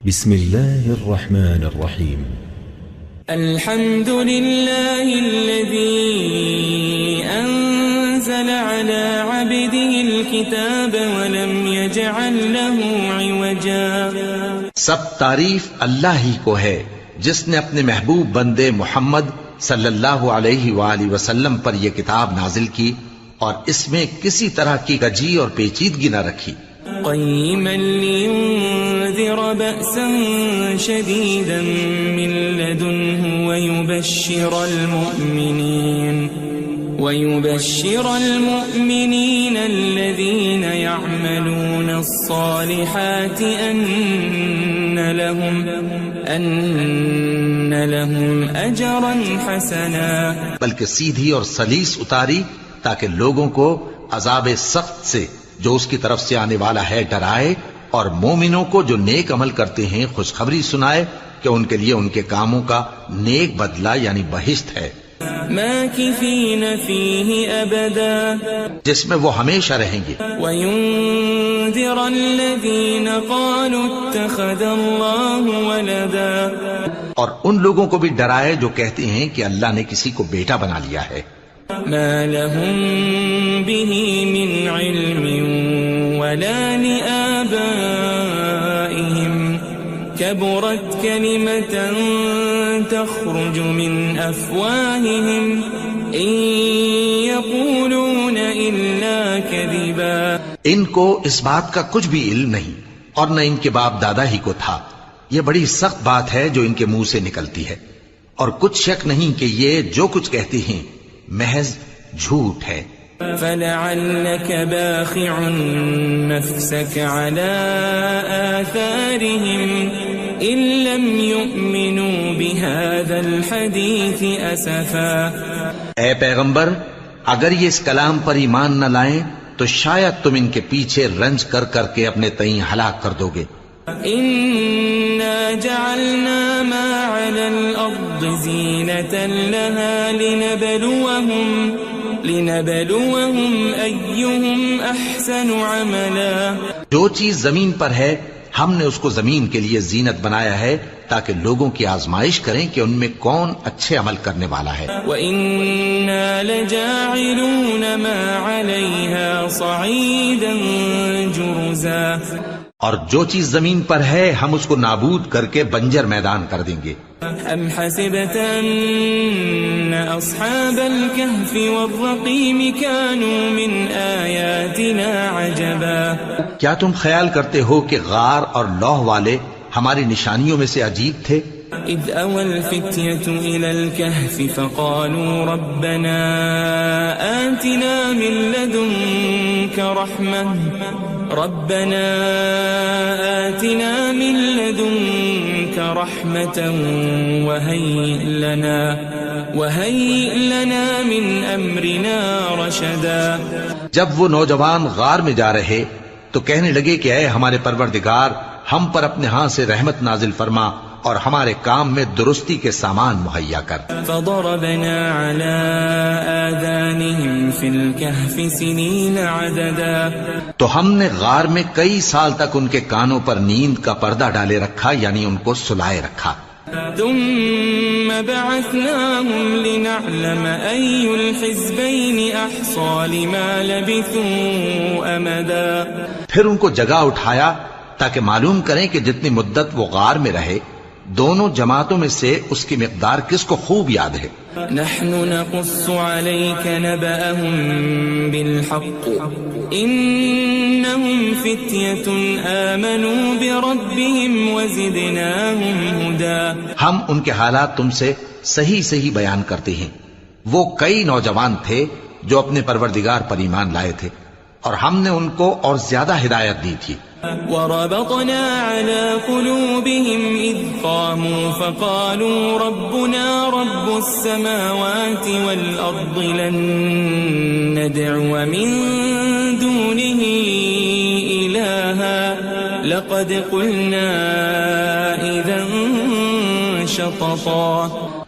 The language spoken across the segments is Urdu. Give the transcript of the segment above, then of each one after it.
بسم الله الرحمن الرحيم. الحمد لله الذي أنزل على عبده الكتاب ولم يجعل له عوجا. سب تعریف اللہ ہی کو ہے جس نے اپنے محبوب بندے محمد صلی اللہ علیہ وآلہ وسلم پر یہ کتاب نازل کی اور اس میں کسی طرح کی کجی اور پیچیدگی نہ رکھی. قيما لينذر بأسا شديدا من لدنه ويبشر المؤمنين الذين يعملون الصالحات أن لهم أجرا حسنا. بلکہ سیدھی اور سلیس اتاری تاکہ لوگوں کو عذاب سخت سے جو اس کی طرف سے آنے والا ہے ڈرائے، اور مومنوں کو جو نیک عمل کرتے ہیں خوشخبری سنائے کہ ان کے لیے ان کے کاموں کا نیک بدلہ یعنی بہشت ہے، ماکثین فیہ ابدا، جس میں وہ ہمیشہ رہیں گے. وینذر الذین قالوا اتخذ اللہ ولدا، اور ان لوگوں کو بھی ڈرائے جو کہتے ہیں کہ اللہ نے کسی کو بیٹا بنا لیا ہے. ما لهم به من علم ولا لآبائهم كبرت كلمة تخرج من أفواههم إن يقولون إلا كذبا. ان کو اس بات کا کچھ بھی علم نہیں اور نہ ان کے باپ دادا ہی کو تھا. یہ بڑی سخت بات ہے جو ان کے منہ سے نکلتی ہے، اور کچھ شک نہیں کہ یہ جو کچھ کہتے ہیں محض جھوٹ ہے. فلعلك باخع نفسك على آثارهم إن لم يؤمنوا بهذا الحديث أسفا. اے پیغمبر، اگر یہ اس کلام پر ایمان نہ لائیں تو شاید تم ان کے پیچھے رنج کر کر کے اپنے تئیں ہلاک کر دو گے. إنا جعلنا ما على الأرض زينة لها لنبلوهم أيهم أحسن عملا. جو چیز زمین پر ہے ہم نے اس کو زمین کے لیے زینت بنایا ہے تاکہ لوگوں کی آزمائش کریں کہ ان میں کون اچھے عمل کرنے والا ہے. وَإِنَّا لَجَاعِلُونَ مَا عَلَيْهَا صَعِيدًا جُرُزًا. اور جو چیز زمین پر ہے ہم اس کو نابود کر کے بنجر میدان کر دیں گے. أَمْ حَسِبْتَ أَنَّ أَصْحَابَ الْكَهْفِ وَالرَّقِيمِ كَانُوا مِنْ آيَاتِنَا عَجَبًا. کیا تم خیال کرتے ہو کہ غار اور لوح والے ہماری نشانیوں میں سے عجیب تھے؟ إِذْ أَوَى الْفِتْيَةُ إِلَى الْكَهْفِ فَقَالُوا رَبَّنَا آتِنَا مِن لَّدُنكَ رَحْمَةً وَهَيِّئْ لَنَا مِنْ أَمْرِنَا رَشَدًا. جب وہ نوجوان غار میں جا رہے تو کہنے لگے کہ اے ہمارے پروردگار، ہم پر اپنے ہاں سے رحمت نازل فرما اور ہمارے کام میں درستی کے سامان مہیا کر. فضربنا على آذانهم في الكهف سنين عددا. تو ہم نے غار میں کئی سال تک ان کے کانوں پر نیند کا پردہ ڈالے رکھا، یعنی ان کو سلائے رکھا. ثم بعثناهم لنعلم أي الحزبين أحصى لما لبثوا أمدا. پھر ان کو جگہ اٹھایا تاکہ معلوم کریں کہ جتنی مدت وہ غار میں رہے دونوں جماعتوں میں سے اس کی مقدار کس کو خوب یاد ہے. نحن نقص عليك نبأهم بالحق إنهم فتية آمنوا بربهم وزدناهم هدى. ہم ان کے حالات تم سے صحیح بیان کرتے ہیں. وہ کئی نوجوان تھے جو اپنے پروردگار پر ایمان لائے تھے اور ہم نے ان کو اور زیادہ ہدایت دی تھی. وربطنا على قلوبهم إذ قاموا فقالوا ربنا رب السماوات والأرض لن ندعو من دونه إلها لقد قلنا إذا شططا.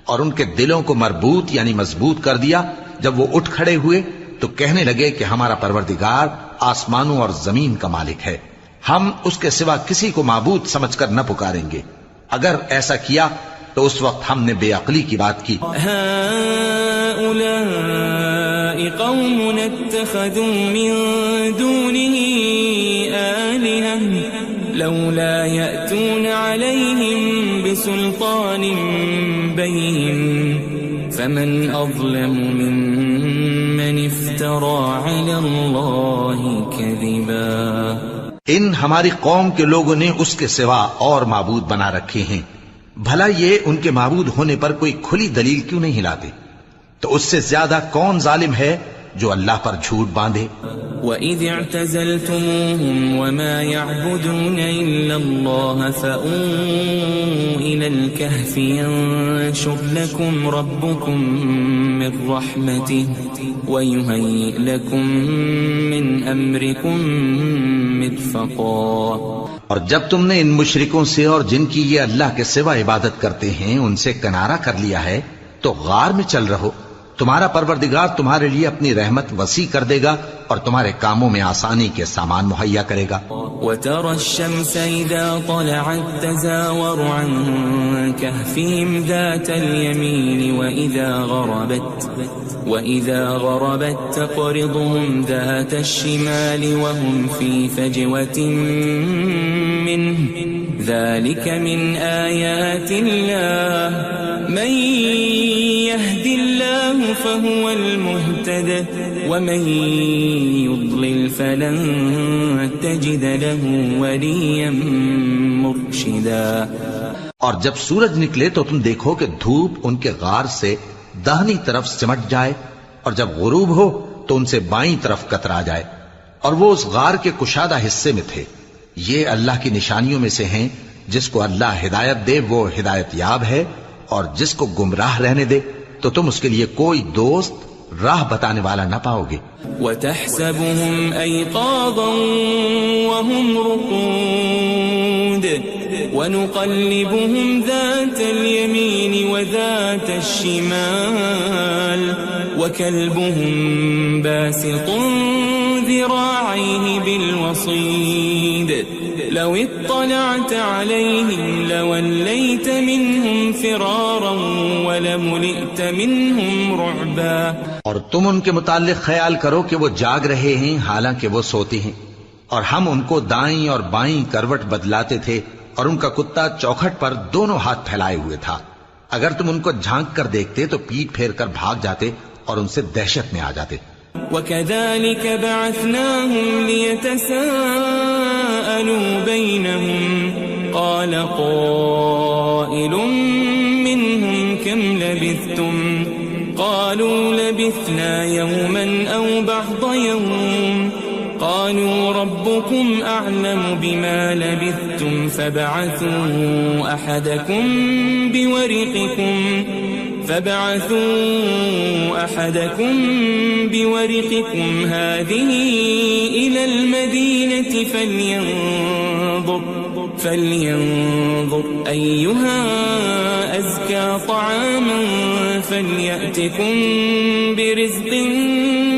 اور ان کے دلوں کو مربوط یعنی مضبوط کر دیا. جب وہ اٹھ کھڑے ہوئے تو کہنے لگے کہ ہمارا پروردگار آسمانوں اور زمین کا مالک ہے، ہم اس کے سوا کسی کو معبود سمجھ کر نہ پکاریں گے. اگر ایسا کیا تو اس وقت ہم نے بے عقلی کی بات کی. هؤلاء قوم اتخذوا من دونه آلهة لولا يأتون عليهم بسلطان بين فمن أظلم ممن افترى على الله كذبا. ان ہماری قوم کے لوگوں نے اس کے سوا اور معبود بنا رکھے ہیں. بھلا یہ ان کے معبود ہونے پر کوئی کھلی دلیل کیوں نہیں لاتے؟ تو اس سے زیادہ کون ظالم ہے جو اللہ پر جھوٹ باندھے؟ وَإِذِ اعْتَزَلْتُمُوهُمْ وَمَا يَعْبُدُونَ إِلَّا اللَّهَ فَأْوُوا إِلَى الْكَهْفِ يَنشُرْ لَكُمْ رَبُّكُمْ مِنْ رَحْمَتِهِ وَيُهَيِّئْ لَكُمْ مِنْ أَمْرِكُمْ مِرْفَقًا. اور جب تم نے ان مشرکوں سے اور جن کی یہ اللہ کے سوا عبادت کرتے ہیں ان سے کنارہ کر لیا ہے تو غار میں چل رہو. تمہارا پروردگار تمہارے لیے اپنی رحمت وسیع کر دے گا اور تمہارے کاموں میں آسانی کے سامان مہیا کرے گا. وَتَرَى الشَّمْسَ إِذَا طَلَعَتْ تَزَاوَرُ عَنْ كَهْفِهِمْ ذَاتَ الْيَمِينِ وَإِذَا غَرَبَتْ تَقْرِضُهُمْ ذَاتَ الشِّمَالِ وَهُمْ فِي فَجْوَةٍ مِّنْهُ ذَلِكَ مِنْ آيَاتِ اللَّهِ مَنْ يَهْدِ اللَّهُ فَهُوَ الْمُهْتَدِ وَمَنْ يُضْلِلْ فَلَنْ تَجِدَ لَهُ وَلِيًّا مُرْشِدًا. اور جب سورج نکلے تو تم دیکھو کہ دھوپ ان کے غار سے داہنی طرف سمٹ جائے اور جب غروب ہو تو ان سے بائیں طرف کترا جائے اور وہ اس غار کے کشادہ حصے میں تھے. یہ اللہ کی نشانیوں میں سے ہیں. جس کو اللہ ہدایت دے وہ ہدایت یاب ہے اور جس کو گمراہ رہنے دے تو تم اس کے لیے کوئی دوست راہ بتانے والا نہ پاؤ گے. وَتَحْسَبُهُمْ أَيْقَاظًا وَهُمْ رُقُودٌ وَنُقَلِّبُهُمْ ذَاتَ الْيَمِينِ وَذَاتَ الشِّمَالِ وَكَلْبُهُمْ بَاسِطٌ ذِرَاعَيْهِ بِالْوَصِيدِ لَوِ اطَّلَعْتَ عَلَيْهِمْ لَوَلَّيْتَ مِنْهُمْ فِرَارًا وَلَمُلِئْتَ مِنْهُمْ رُعْبًا. اور تم ان کے متعلق خیال کرو کہ وہ جاگ رہے ہیں حالانکہ وہ سوتے ہیں اور ہم ان کو دائیں اور بائیں کروٹ بدلاتے تھے اور ان کا کتا چوکھٹ پر دونوں ہاتھ پھیلائے ہوئے تھا. اگر تم ان کو جھانک کر دیکھتے تو پیٹ پھیر کر بھاگ جاتے اور ان سے دہشت میں آ جاتے. وَكَذَلِكَ بَعَثْنَاهُمْ لِيَتَسَاءَلُوا بَيْنَهُمْ قَالَ قَائِلٌ مِّنْهُمْ كَمْ لَبِثْتُمْ قَالُوا لَبِثْنَا يَوْمًا أَوْ بَعْضَ يَوْمٍ قَالُوا رَبُّكُمْ أَعْلَمُ بِمَا لَبِثْتُمْ فَابْعَثُوا أَحَدَكُمْ بِوَرِقِكُمْ هَذِهِ إِلَى الْمَدِينَةِ فَلْيَنظُرْ أَيُّهَا أَزْكَى طَعَامًا فَلْيَأْتِكُمْ بِرِزْقٍ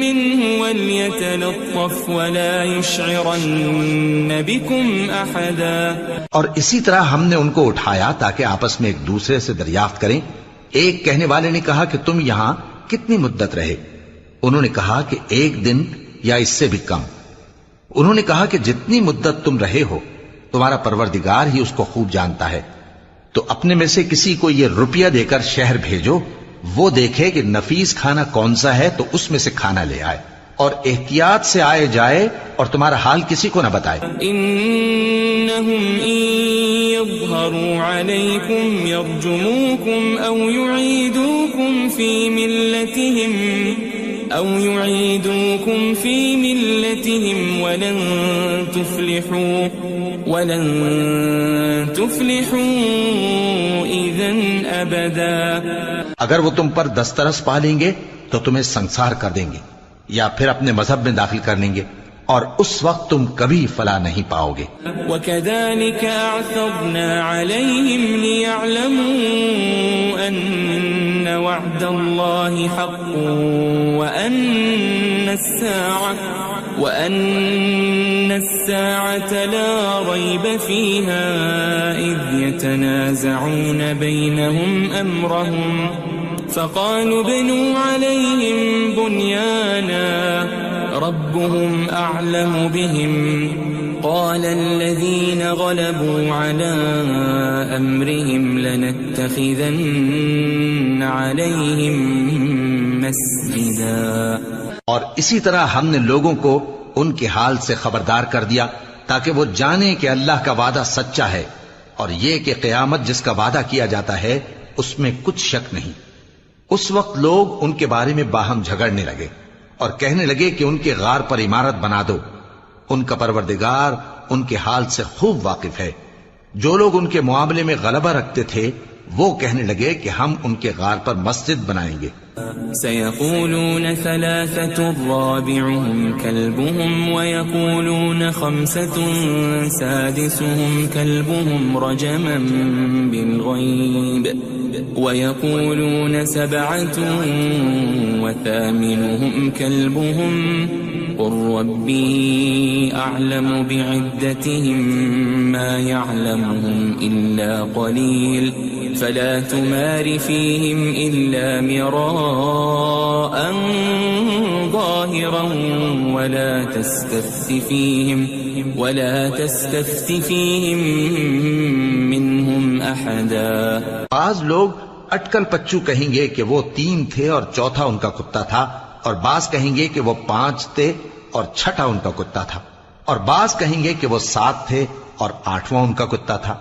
مِّنْهُ وَلْيَتَلَطَّفْ وَلَا يُشْعِرَنَّ بِكُمْ أَحَدًا. اور اسی طرح ہم نے ان کو اٹھایا تاکہ آپس میں ایک دوسرے سے دریافت کریں. ایک کہنے والے نے کہا کہ تم یہاں کتنی مدت رہے؟ انہوں نے کہا کہ 1 دن یا اس سے بھی کم. انہوں نے کہا کہ جتنی مدت تم رہے ہو تمہارا پروردگار ہی اس کو خوب جانتا ہے. تو اپنے میں سے کسی کو یہ روپیہ دے کر شہر بھیجو، وہ دیکھے کہ نفیس کھانا کون سا ہے تو اس میں سے کھانا لے آئے اور احتیاط سے آئے جائے اور تمہارا حال کسی کو نہ بتائے. إنهم إن يظهروا عليكم يرجموكم أو يعيدوكم في ملتهم ولن تفلحوا إذا أبدا. اگر وہ تم پر دسترس پا لیں گے تو تمہیں سنسار کر دیں گے یا پھر اپنے مذہب میں داخل کر لیں گے اور اس وقت تم کبھی فلاح نہیں پاؤ گے. وَكَذَلِكَ أَعْثَرْنَا عَلَيْهِمْ لِيَعْلَمُوا أَنَّ وَعْدَ اللَّهِ حَقٌّ وَأَنَّ وأن الساعة لا ريب فيها إذ يتنازعون بينهم أمرهم فقالوا ابنوا عليهم بنيانا ربهم أعلم بهم قال الذين غلبوا على أمرهم لنتخذن عليهم مسجدا. اور اسی طرح ہم نے لوگوں کو ان کے حال سے خبردار کر دیا تاکہ وہ جانیں کہ اللہ کا وعدہ سچا ہے اور یہ کہ قیامت جس کا وعدہ کیا جاتا ہے اس میں کچھ شک نہیں. اس وقت لوگ ان کے بارے میں باہم جھگڑنے لگے اور کہنے لگے کہ ان کے غار پر عمارت بنا دو. ان کا پروردگار ان کے حال سے خوب واقف ہے. جو لوگ ان کے معاملے میں غلبہ رکھتے تھے وہ کہنے لگے کہ ہم ان کے غار پر مسجد بنائیں گے. سيقولون ثلاثة رابعهم كلبهم ويقولون خمسة سادسهم كلبهم رجما بالغيب ويقولون سبعة وثامنهم كلبهم قل ربي أعلم بعدتهم ما يعلمهم إلا قليل فلا تمار فيهم إلا مراء ظاهرا ولا تستفت فيهم منهم أحدا. بعض لوگ اٹکل پچو کہیں گے کہ وہ 3 تھے اور چوتھا ان کا کتا تھا، اور بعض کہیں گے کہ وہ 5 تھے اور چھٹا ان کا کتا تھا، اور بعض کہیں گے کہ وہ 7 تھے اور 8واں ان کا کتا تھا.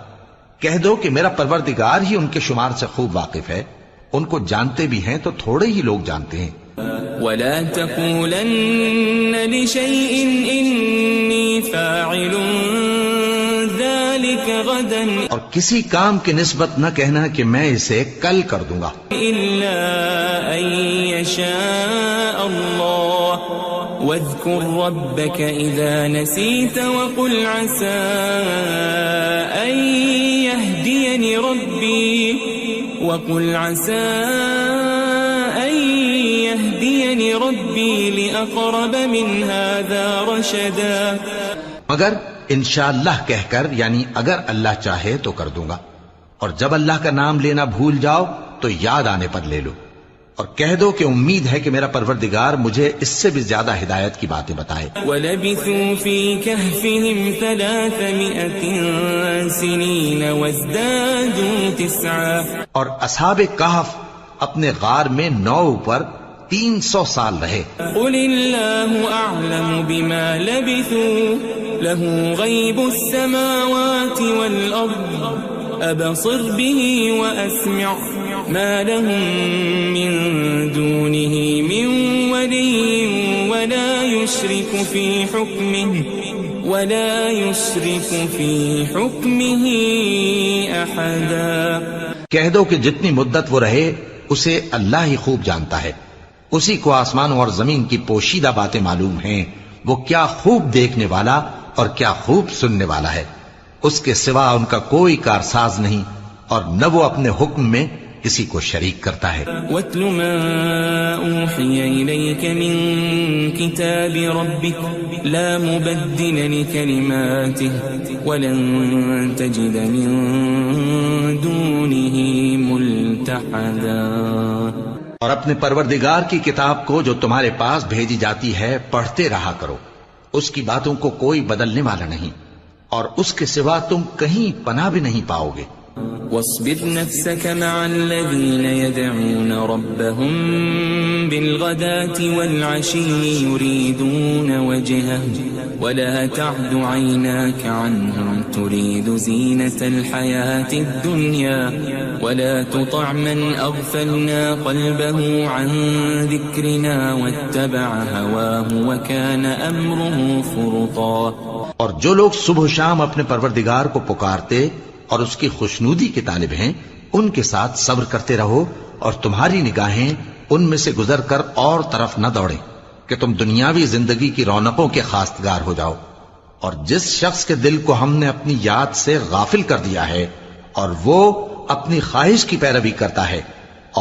کہہ دو کہ میرا پروردگار ہی ان کے شمار سے خوب واقف ہے، ان کو جانتے بھی ہیں تو تھوڑے ہی لوگ جانتے ہیں. ولا تقولن لشيء إني فاعل ذلك غدا اور کسی کام کی نسبت نہ کہنا کہ میں اسے کل کر دوں گا إلا أن يشاء الله واذكر ربك إذا نسيت وقل عسى أن يهديني ربي لأقرب من هذا رشدا. مگر انشاءاللہ کہہ کر، یعنی اگر اللہ چاہے تو کر دوں گا، اور جب اللہ کا نام لینا بھول جاؤ تو یاد آنے پر لے لو، اور کہہ دو کہ امید ہے کہ میرا پروردگار مجھے اس سے بھی زیادہ ہدایت کی باتیں بتائے. وَلَبِثُوا فِي كَهْفِهِمْ 300 سِنِينَ وَازْدَادُوا 9. اور اصحاب کہف اپنے غار میں 9 پر 300 سال رہے. قُلِ اللَّهُ أَعْلَمُ بِمَا لَبِثُوا لَهُ غَيْبُ السَّمَاوَاتِ وَالْأَرْضِ أَبْصِرْ بِهِ وَأَسْمِعْ مَا لَهُم مِّن دُونِهِ مِن وَلِيٍّ وَلَا يُشْرِكُ فِي حُكْمِهِ أَحَدًا. کہہ دو کہ جتنی مدت وہ رہے اسے اللہ ہی خوب جانتا ہے، اسی کو آسمانوں اور زمین کی پوشیدہ باتیں معلوم ہیں. وہ کیا خوب دیکھنے والا اور کیا خوب سننے والا ہے. اس کے سوا ان کا کوئی کارساز نہیں، اور نہ وہ اپنے حکم میں کسی کو شریک کرتا ہے. وَاتْلُ مَا أُوحِيَ إِلَيْكَ مِن كِتَابِ رَبِّكَ لَا مُبَدِّلَ لِكَلِمَاتِهِ وَلَن تَجِدَ مِن دُونِهِ مُلْتَحَدًا. اور اپنے پروردگار کی کتاب کو جو تمہارے پاس بھیجی جاتی ہے پڑھتے رہا کرو، اس کی باتوں کو کوئی بدلنے والا نہیں، اور اس کے سوا تم کہیں پناہ بھی نہیں پاؤ گے. واصبر نفسك مع الذين يدعون ربهم بالغداة والعشي يريدون وجهه ولا تعد عيناك عنهم تريد زينة الحياة الدنيا ولا تطع من أغفلنا قلبه عن ذكرنا واتبع هواه وكان أمره فرطا. اور جو لوگ صبح و شام اپنے پروردگار کو پکارتے اور اس کی خوشنودی کے طالب ہیں ان کے ساتھ صبر کرتے رہو، اور تمہاری نگاہیں ان میں سے گزر کر اور طرف نہ دوڑیں کہ تم دنیاوی زندگی کی رونقوں کے خواستگار ہو جاؤ. اور جس شخص کے دل کو ہم نے اپنی یاد سے غافل کر دیا ہے اور وہ اپنی خواہش کی پیروی کرتا ہے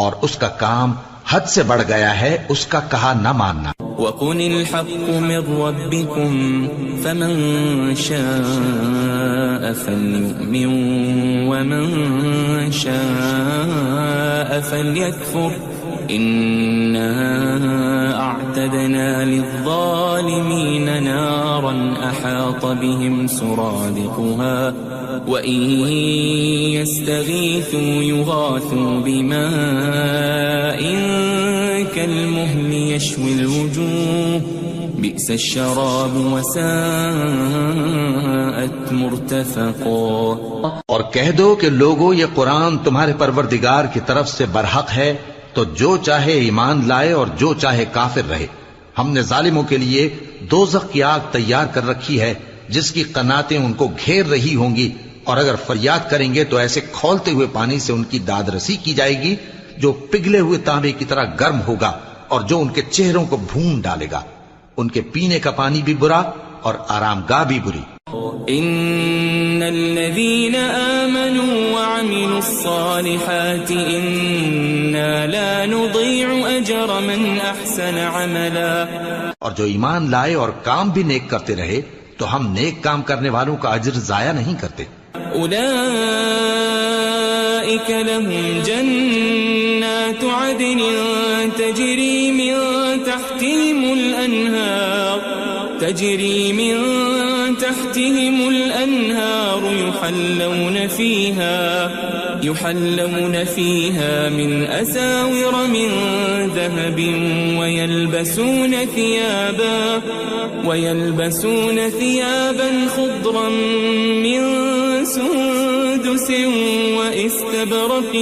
اور اس کا کام حد سے بڑھ گیا ہے، اس کا کہا نہ ماننا. وقل الحق من ربكم فمن شاء فليؤمن ومن شاء فليكفر إنا أعتدنا للظالمين نارا أحاط بهم سرادقها وإن يستغيثوا يغاثوا بماء كالمهل يشوي الوجوه بئس الشراب وساءت مرتفقا. اور کہہ دو کہ لوگو یہ قرآن تمہارے پروردگار کی طرف سے برحق ہے، تو جو چاہے ایمان لائے اور جو چاہے کافر رہے. ہم نے ظالموں کے لیے دوزخ کی آگ تیار کر رکھی ہے جس کی قناتیں ان کو گھیر رہی ہوں گی، اور اگر فریاد کریں گے تو ایسے کھولتے ہوئے پانی سے ان کی داد رسی کی جائے گی جو پگھلے ہوئے تانبے کی طرح گرم ہوگا اور جو ان کے چہروں کو بھون ڈالے گا. ان کے پینے کا پانی بھی برا اور آرام گاہ بھی بری. ان الذين آمنوا وعملوا الصالحات انا لا نضيع اجر من احسن عملا. اور جو ایمان لائے اور کام بھی نیک کرتے رہے تو ہم نیک کام کرنے والوں کا اجر ضائع نہیں کرتے. اولئك لهم جنات عدن تجري من تحتهم الأنهار يحلون فيها من أساور من ذهب ويلبسون ثيابا خضرا من سندس واستبرق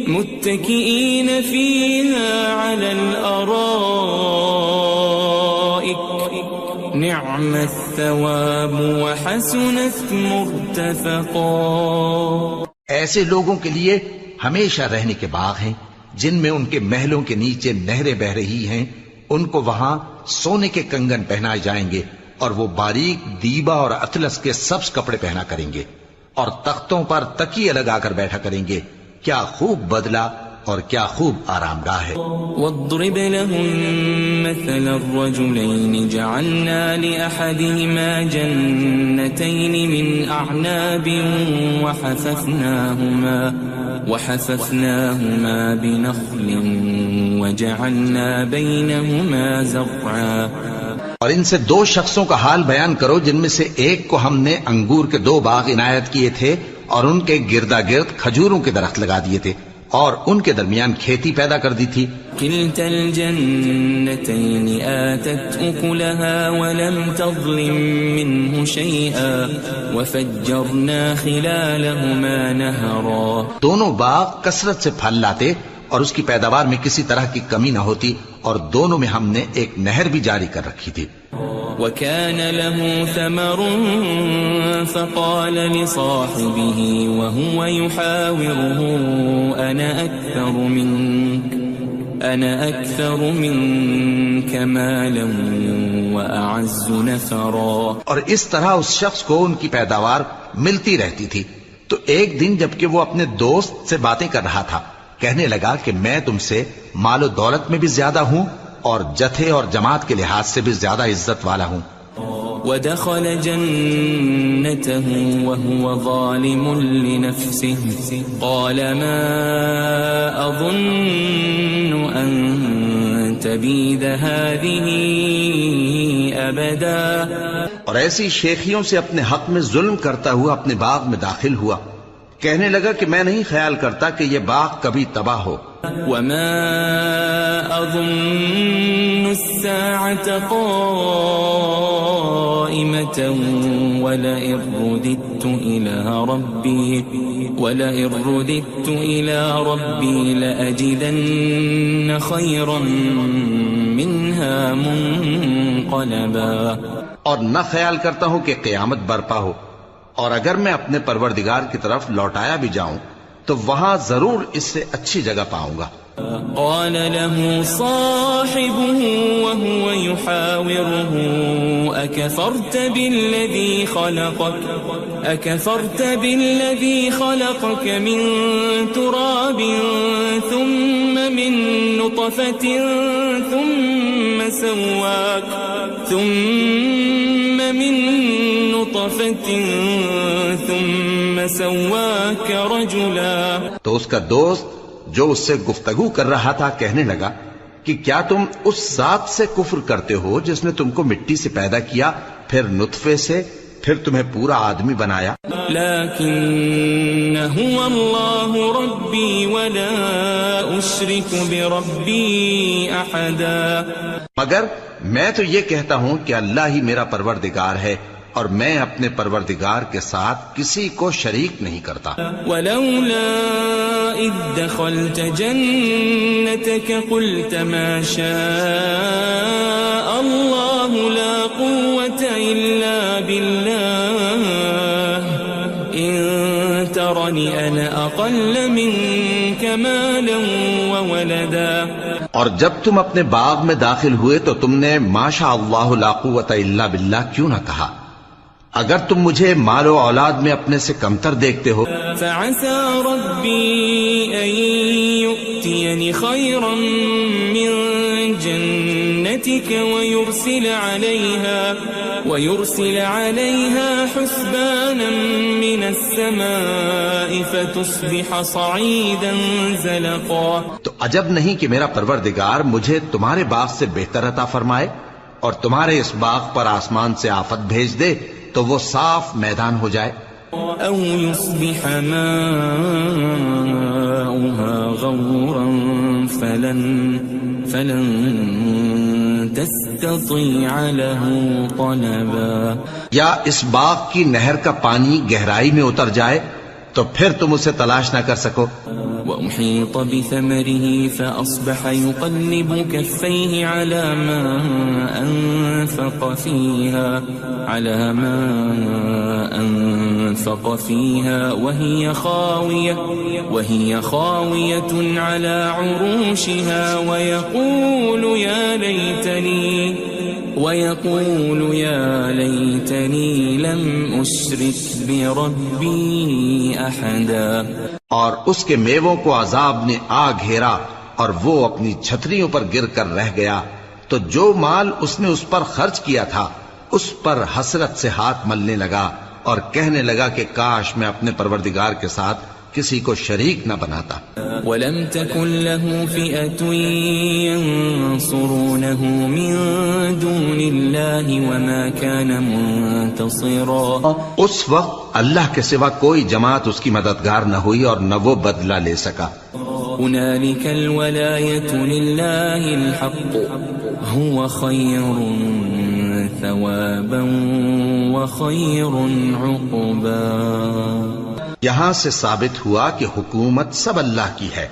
متكئين فيها على الأرائك نعم الثواب وحسنت مرتفقا. ایسے لوگوں کے لیے ہمیشہ رہنے کے باغ ہیں جن میں ان کے محلوں کے نیچے نہریں بہ رہی ہیں. ان کو وہاں سونے کے کنگن پہنائے جائیں گے اور وہ باریک دیبا اور اطلس کے سبز کپڑے پہنا کریں گے اور تختوں پر تکیے لگا کر بیٹھا کریں گے. کیا خوب بدلہ اور کیا خوب آرام گاہ ہے. واضرب لهم مثل الرجلين جعلنا لأحدهما جنتين من أعناب وحففناهما بنخل وجعلنا بينهما زرعا. اور ان سے دو شخصوں کا حال بیان کرو جن میں سے ایک کو ہم نے انگور کے 2 باغ عنایت کیے تھے اور ان کے گردا گرد کھجوروں کے درخت لگا دیے تھے اور ان کے درمیان کھیتی پیدا کر دی تھی. كلتا الجنتين آتت أكلها ولم تظلم منه شيئا وفجرنا خلالهما نهرا. دونوں باغ کثرت سے پھل لاتے اور اس کی پیداوار میں کسی طرح کی کمی نہ ہوتی اور دونوں میں ہم نے ایک نہر بھی جاری کر رکھی تھی. وكان له ثمر فقال لصاحبه وهو يحاوره أنا أكثر منك مالا وأعز نفرا. اور اس طرح اس شخص کو ان کی پیداوار ملتی رہتی تھی. تو ایک دن جبکہ وہ اپنے دوست سے باتیں کر رہا تھا کہنے لگا کہ میں تم سے مال و دولت میں بھی زیادہ ہوں اور جتھے اور جماعت کے لحاظ سے بھی زیادہ عزت والا ہوں. ودخل جنته وهو ظالم لنفسه قال ما أظن أن تبيد هذه أبدا. اور ایسی شیخیوں سے اپنے حق میں ظلم کرتا ہوا اپنے باغ میں داخل ہوا. کہنے لگا کہ میں نہیں خیال کرتا کہ یہ باغ کبھی تباہ ہو. وما أظن الساعة قائمة ولئن رددت إلى ربي لأجدن خيرا منها منقلبا. اور نہ خیال کرتا ہوں کہ قیامت برپا ہو اور اگر میں اپنے پروردگار کی طرف لوٹایا بھی جاؤں تو وہاں ضرور اس سے اچھی جگہ پاؤں گا. قال له صاحبه وهو يحاوره أكفرت بالذي خلقك من تراب ثم من نطفة ثم سواك رجلا. تو اس کا دوست جو اس سے گفتگو کر رہا تھا کہنے لگا کہ کیا تم اس ذات سے کفر کرتے ہو جس نے تم کو مٹی سے پیدا کیا، پھر نطفے سے، پھر تمہیں پورا آدمی بنایا. لیکن هو اللہ ربی ولا اشرک بربی احدا. مگر میں تو یہ کہتا ہوں کہ اللہ ہی میرا پروردگار ہے اور میں اپنے پروردگار کے ساتھ کسی کو شریک نہیں کرتا. ولولا اذ دخلت جنتك قلت ما شاء الله لا قوة الا بالله ان ترني انا اقل منك مالا وولدا. اور جب تم اپنے باغ میں داخل ہوئے تو تم نے ما شاء اللہ لا قوت الا باللہ کیوں نہ کہا؟ اگر تم مجھے مال و اولاد میں اپنے سے کمتر دیکھتے ہو. فعسى ربي أن يؤتيني خيرا من جنتك ويرسل عليها حسبانا من السماء فتصبح صعيدا زلقا. تو عجب نہیں کہ میرا پروردگار مجھے تمہارے باغ سے بہتر عطا فرمائے اور تمہارے اس باغ پر آسمان سے آفت بھیج دے تو وہ صاف میدان ہو جائے. او يصبح ماؤها غورا فلن تستطيع له طلبا. یا اس باغ کی نہر کا پانی گہرائی میں اتر جائے تو پھر تم اسے تلاش نہ کر سکو. وأحيط بثمره فأصبح يقلب كفيه على ما أنفق فيها وهي خاوية على عروشها ويقول يا ليتني لم أشرك بربي أحدا. اور اس کے میووں کو عذاب نے آ گھیرا اور وہ اپنی چھتریوں پر گر کر رہ گیا، تو جو مال اس نے اس پر خرچ کیا تھا اس پر حسرت سے ہاتھ ملنے لگا اور کہنے لگا کہ کاش میں اپنے پروردگار کے ساتھ کسی کو شریک نہ بناتا. وَلَمْ تَكُنْ لَهُ فِئَةٌ يَنصُرُونَهُ مِن دُونِ اللَّهِ وَمَا كَانَ مُنتَصِرًا. اس وقت اللہ کے سوا کوئی جماعت اس کی مددگار نہ ہوئی اور نہ وہ بدلہ لے سکا. هُنَالِكَ الْوَلَایَةُ لِلَّهِ الْحَقُّ هُوَ خَيْرٌ ثَوَابًا وَخَيْرٌ عُقْبًا. یہاں سے ثابت ہوا کہ حکومت سب اللہ کی ہے.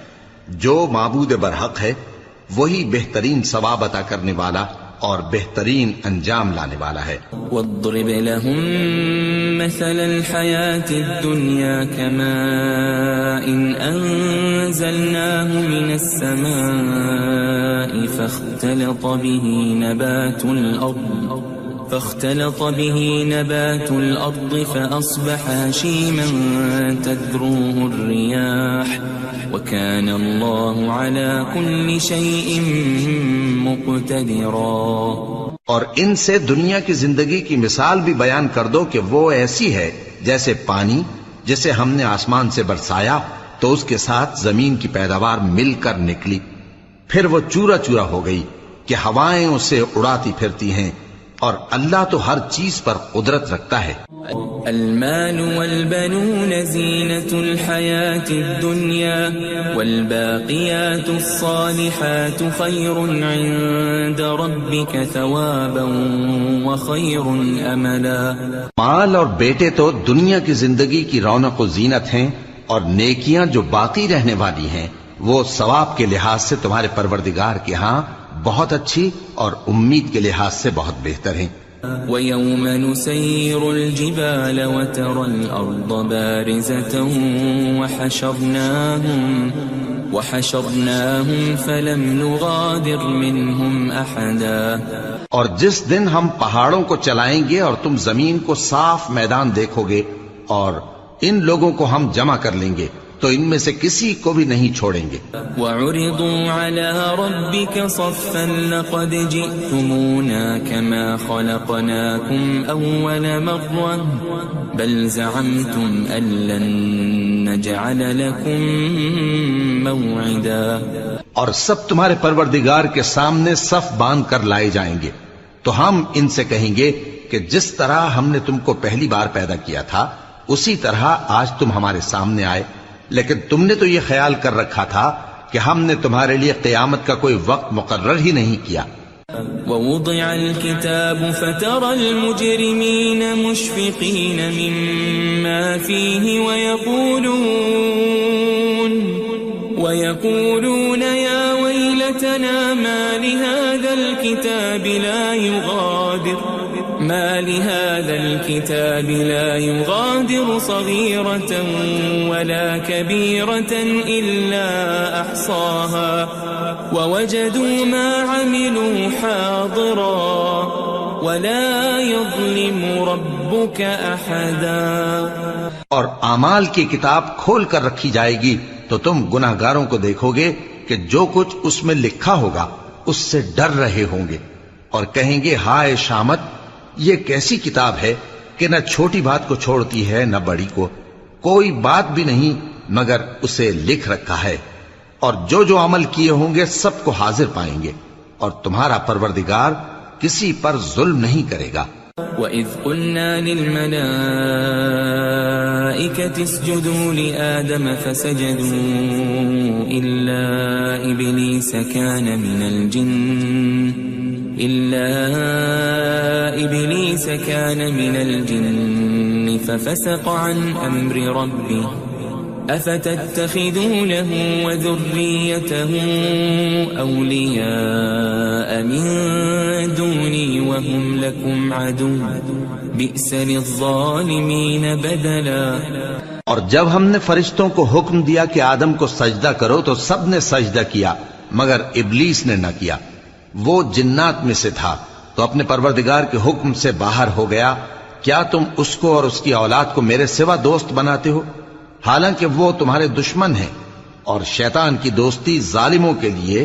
جو معبود برحق ہے وہی بہترین ثواب عطا کرنے والا اور بہترین انجام لانے والا ہے. وَاضْرِبْ لَهُم مَّثَلَ الْحَيَاةِ الدُّنْيَا كَمَاءٍ أَنزَلْنَاهُ مِنَ السَّمَاءِ فاختلط به نبات الأرض فأصبح هشيما تذروه الرياح وكان الله على كل شيء مقتدرا. اور ان سے دنیا کی زندگی کی مثال بھی بیان کر دو کہ وہ ایسی ہے جیسے پانی جسے ہم نے آسمان سے برسایا تو اس کے ساتھ زمین کی پیداوار مل کر نکلی، پھر وہ چورا چورا ہو گئی کہ ہوائیں اسے اڑاتی پھرتی ہیں، اور اللہ تو ہر چیز پر قدرت رکھتا ہے. المال والبنون زینة الحیاة الدنیا والباقیات الصالحات خیر عند ربک ثوابا وخیر املا. مال اور بیٹے تو دنیا کی زندگی کی رونق و زینت ہیں، اور نیکیاں جو باقی رہنے والی ہیں وہ ثواب کے لحاظ سے تمہارے پروردگار کے ہاں بہت اچھی اور امید کے لحاظ سے بہت بہتر ہیں. وَيَوْمَ نُسَيِّرُ الْجِبَالَ وَتَرَى الْأَرْضَ بَارِزَةً وَحَشَرْنَاهُمْ فَلَمْ نُغَادِرْ مِنْهُمْ أَحَدًا. اور جس دن ہم پہاڑوں کو چلائیں گے اور تم زمین کو صاف میدان دیکھو گے اور ان لوگوں کو ہم جمع کر لیں گے تو ان میں سے کسی کو بھی نہیں چھوڑیں گے. وَعُرِضُوا عَلَى رَبِّكَ صَفًّا لَقَدْ جِئْتُمُونَا كَمَا خَلَقْنَاكُمْ أَوَّلَ مَرَّةٍ بَلْ زَعَمْتُمْ أَن لَّن نَّجْعَلَ لَكُم مَّوْعِدًا. اور سب تمہارے پروردگار کے سامنے صف باندھ کر لائے جائیں گے تو ہم ان سے کہیں گے کہ جس طرح ہم نے تم کو پہلی بار پیدا کیا تھا اسی طرح آج تم ہمارے سامنے آئے، لیکن تم نے تو یہ خیال کر رکھا تھا کہ ہم نے تمہارے لیے قیامت کا کوئی وقت مقرر ہی نہیں کیا. وَوُضِعَ الْكِتَابُ فَتَرَى الْمُجْرِمِينَ مُشْفِقِينَ مِمَّا فِيهِ وَيَقُولُونَ يَا وَيْلَتَنَا مَا لِهَذَا الْكِتَابِ لَا يُغَادِرُ صَغِيرَةً وَلَا كَبِيرَةً إِلَّا أَحْصَاهَا وَوَجَدُوا مَا عَمِلُوا حَاضِرًا وَلَا يَظْلِمُ رَبُّكَ أَحَدًا. اور اعمال کی کتاب کھول کر رکھی جائے گی تو تم گناہگاروں کو دیکھو گے کہ جو کچھ اس میں لکھا ہوگا اس سے ڈر رہے ہوں گے اور کہیں گے ہائے شامت، یہ کیسی کتاب ہے کہ نہ چھوٹی بات کو چھوڑتی ہے نہ بڑی کو، کوئی بات بھی نہیں مگر اسے لکھ رکھا ہے، اور جو جو عمل کیے ہوں گے سب کو حاضر پائیں گے، اور تمہارا پروردگار کسی پر ظلم نہیں کرے گا. وَإِذْ قُلْنَا لِلْمَلَائِكَةِ اسْجُدُوا لِآدَمَ فَسَجَدُوا إِلَّا إِبْلِيسَ كَانَ مِنَ الْجِنِّ فَفَسَقَ عَنْ أَمْرِ رَبِّهِ أَفَتَتَّخِذُونَهُ وَذُرِّيَّتَهُ أَوْلِيَاءَ مِن دُونِي وَهُمْ لَكُمْ عَدُوٌّ بِئْسَ لِلظَّالِمِينَ بَدَلًا. اور جب ہم نے فرشتوں کو حکم دیا کہ آدم کو سجدہ کرو تو سب نے سجدہ کیا مگر ابلیس نے نہ کیا، وہ جنات میں سے تھا تو اپنے پروردگار کے حکم سے باہر ہو گیا. کیا تم اس کو اور اس کی اولاد کو میرے سوا دوست بناتے ہو حالانکہ وہ تمہارے دشمن ہیں، اور شیطان کی دوستی ظالموں کے لیے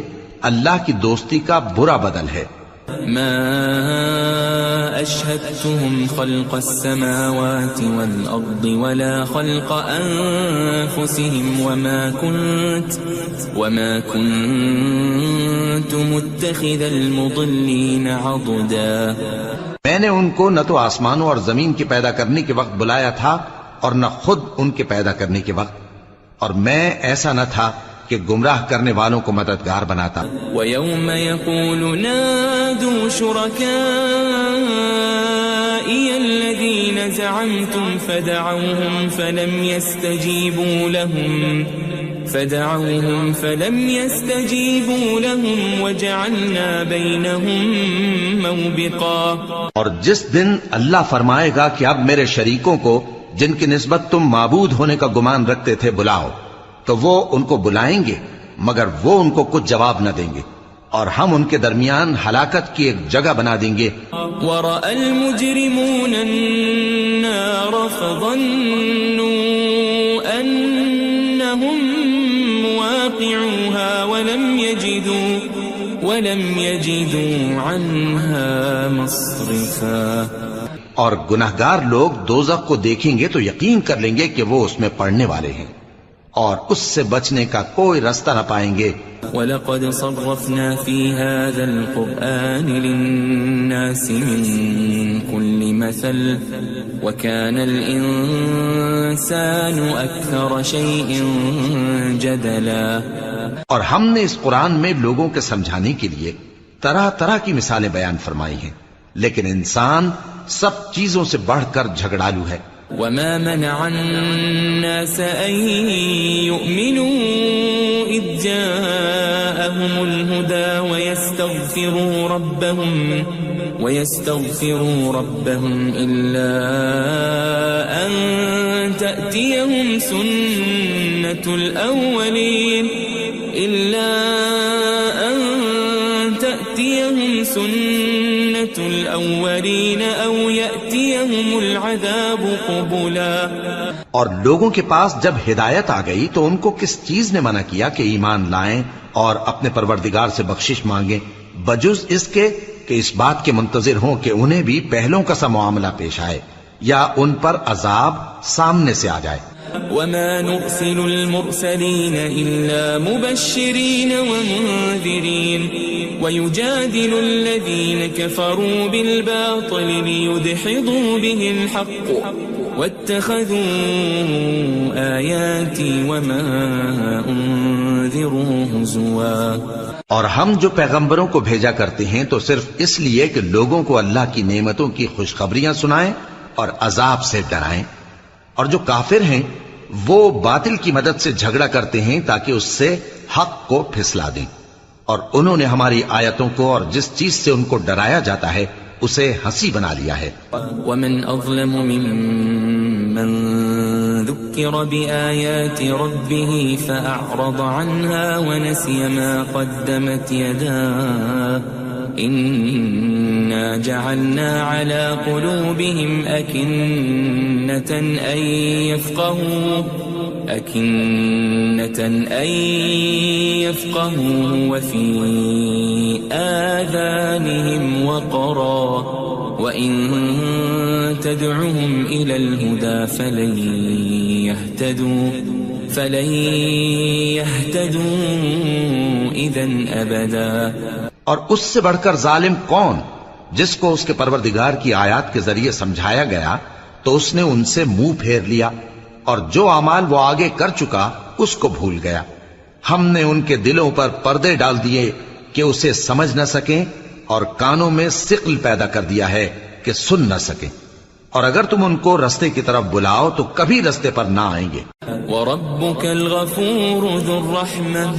اللہ کی دوستی کا برا بدل ہے. ما أشهدتهم خلق السماوات والأرض ولا خلق أنفسهم وما كنت متخذ المضلين عضدا. میں نے ان کو نہ تو آسمانوں اور زمین کے پیدا کرنے کے وقت بلایا تھا اور نہ خود ان کے پیدا کرنے کے وقت، اور میں ایسا نہ تھا کہ گمراہ کرنے والوں کو مددگار بناتا. وَيَوْمَ يَقُولُ نَادُوا شُرَكَائِيَ الَّذِينَ زَعَمْتُمْ فَدَعَوْهُمْ فَلَمْ يَسْتَجِيبُوا لَهُمْ وَجَعَلْنَا بَيْنَهُمْ مَوْبِقًا. اور جس دن اللہ فرمائے گا کہ اب میرے شریکوں کو جن کی نسبت تم معبود ہونے کا گمان رکھتے تھے بلاؤ، تو وہ ان کو بلائیں گے مگر وہ ان کو کچھ جواب نہ دیں گے، اور ہم ان کے درمیان ہلاکت کی ایک جگہ بنا دیں گے. وَرَأَى الْمُجْرِمُونَ النَّارَ فَظَنُّوا أَنَّهُمْ مُوَاقِعُوهَا وَلَمْ يَجِدُوا عَنْهَا مَصْرِفًا. اور گناہگار لوگ دوزخ کو دیکھیں گے تو یقین کر لیں گے کہ وہ اس میں پڑنے والے ہیں اور اس سے بچنے کا کوئی راستہ نہ پائیں گے. وَلَقَدْ صَرَّفْنَا فِي هَذَا الْقُرْآنِ لِلنَّاسِ مِنْ كُلِّ مَثَلٍ وَكَانَ الْإِنسَانُ أَكْثَرَ شَيْءٍ جَدَلًا. اور ہم نے اس قرآن میں لوگوں کے سمجھانے کے لیے طرح طرح کی مثالیں بیان فرمائی ہیں، لیکن انسان سب چیزوں سے بڑھ کر جھگڑالو ہے. وما منع الناس أن يؤمنوا إذ جاءهم الهدى ويستغفروا ربهم إلا أن تأتيهم سنة الأولين أو يأتيهم العذاب قبلا. اور لوگوں کے پاس جب ہدایت آ گئی تو ان کو کس چیز نے منع کیا کہ ایمان لائیں اور اپنے پروردگار سے بخشش مانگیں بجز اس کے کہ اس بات کے منتظر ہوں کہ انہیں بھی پہلوں کا سا معاملہ پیش آئے یا ان پر عذاب سامنے سے آ جائے. وما نرسل المرسلين إلا مبشرين ومنذرين ويجادل الذين كفروا بالباطل ليدحضوا به الحق واتخذوا آياتي وما أنذروا هزوا. اور ہم جو پیغمبروں کو بھیجا کرتے ہیں تو صرف اس لیے کہ لوگوں کو اللہ کی نعمتوں کی خوشخبریاں سنائیں اور عذاب سے ڈرائیں. اور جو کافر ہیں وہ باطل کی مدد سے جھگڑا کرتے ہیں تاکہ اس سے حق کو پھسلا دیں. اور انہوں نے ہماری آیتوں کو اور جس چیز سے ان کو ڈرایا جاتا ہے اسے ہنسی بنا لیا ہے. ومن أظلم ممن ذكر بآيات ربه فأعرض عنها ونسي ما قدمت يداه إنا جعلنا على قلوبهم أكنة أن يفقهوا وفي آذانهم وقرا وإن تدعهم إلى الهدى فلن يهتدوا إذا أبدا. اور اس سے بڑھ کر ظالم کون جس کو اس کے پروردگار کی آیات کے ذریعے سمجھایا گیا تو اس نے ان سے منہ پھیر لیا اور جو اعمال وہ آگے کر چکا اس کو بھول گیا. ہم نے ان کے دلوں پر پردے ڈال دیے کہ اسے سمجھ نہ سکیں اور کانوں میں ثقل پیدا کر دیا ہے کہ سن نہ سکیں. اور اگر تم ان کو رستے کی طرف بلاؤ تو کبھی رستے پر نہ آئیں گے. وَرَبُّكَ الْغَفُورُ ذُو الرَّحْمَةِ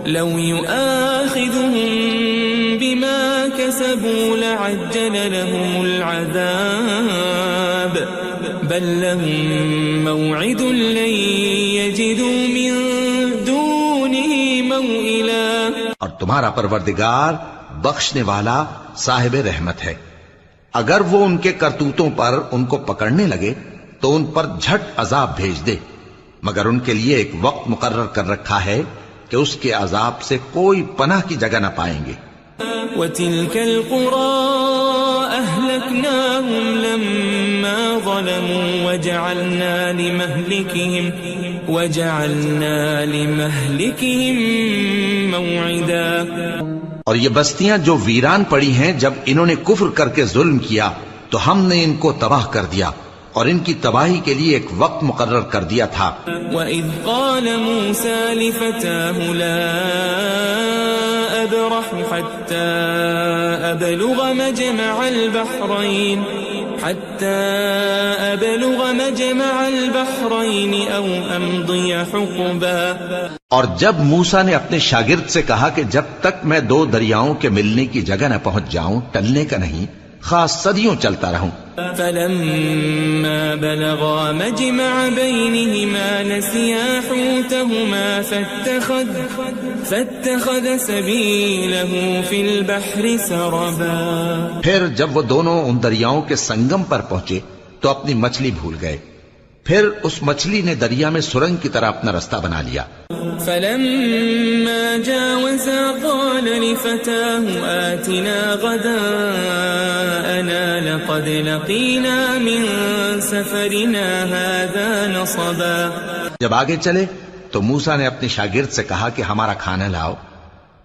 لَوْ يُؤَاخِذُهُم بِمَا كَسَبُوا لَعَجَّلَ لَهُمُ الْعَذَابَ بَل لَّهُم مَّوْعِدٌ لَّن يَجِدُوا مِن دُونِهِ مَوْئِلًا. اور تمہارا پروردگار بخشنے والا صاحب رحمت ہے. اگر وہ ان کے کرتوتوں پر ان کو پکڑنے لگے تو ان پر جھٹ عذاب بھیج دے مگر ان کے لیے ایک وقت مقرر کر رکھا ہے کہ اس کے عذاب سے کوئی پناہ کی جگہ نہ پائیں گے. وَتِلْكَ الْقُرَىٰ أَهْلَكْنَاهُمْ لَمَّا ظَلَمُوا وَجَعَلْنَا لِمَهْلِكِهِمْ مَوْعِدًا. اور یہ بستیاں جو ویران پڑی ہیں جب انہوں نے کفر کر کے ظلم کیا تو ہم نے ان کو تباہ کر دیا اور ان کی تباہی کے لیے ایک وقت مقرر کر دیا تھا. وَإِذْ قَالَ مُوسَىٰ لِفَتَاهُ لَا أَبْرَحُ حَتَّىٰ أَبْلُغَ مَجْمَعَ الْبَحْرَيْنِ أَوْ أَمْضِيَ حُقُبًا. اور جب موسیٰ نے اپنے شاگرد سے کہا کہ جب تک میں دو دریاؤں کے ملنے کی جگہ نہ پہنچ جاؤں ٹلنے کا نہیں خاص صدیوں چلتا رہوں. فَلَمَّا بَلَغَا مَجْمَعَ بَيْنِهِمَا نَسِيَا حُوتَهُمَا فَاتَّخَذَ سَبِيلَهُ فِي الْبَحْرِ سَرَبًا. پھر جب وہ دونوں ان دریاؤں کے سنگم پر پہنچے تو اپنی مچھلی بھول گئے. پھر اس مچھلی نے دریا میں سرنگ کی طرح اپنا رستہ بنا لیا. فَلَمَّا جَاوَزَا قَالَ لِفَتَاهُ آتِنَا غَدَاءَنَا لَقَدْ لَقِينَا مِن سَفَرِنَا هَٰذَا نَصَبًا. جب آگے چلے تو موسیٰ نے اپنے شاگرد سے کہا کہ ہمارا کھانا لاؤ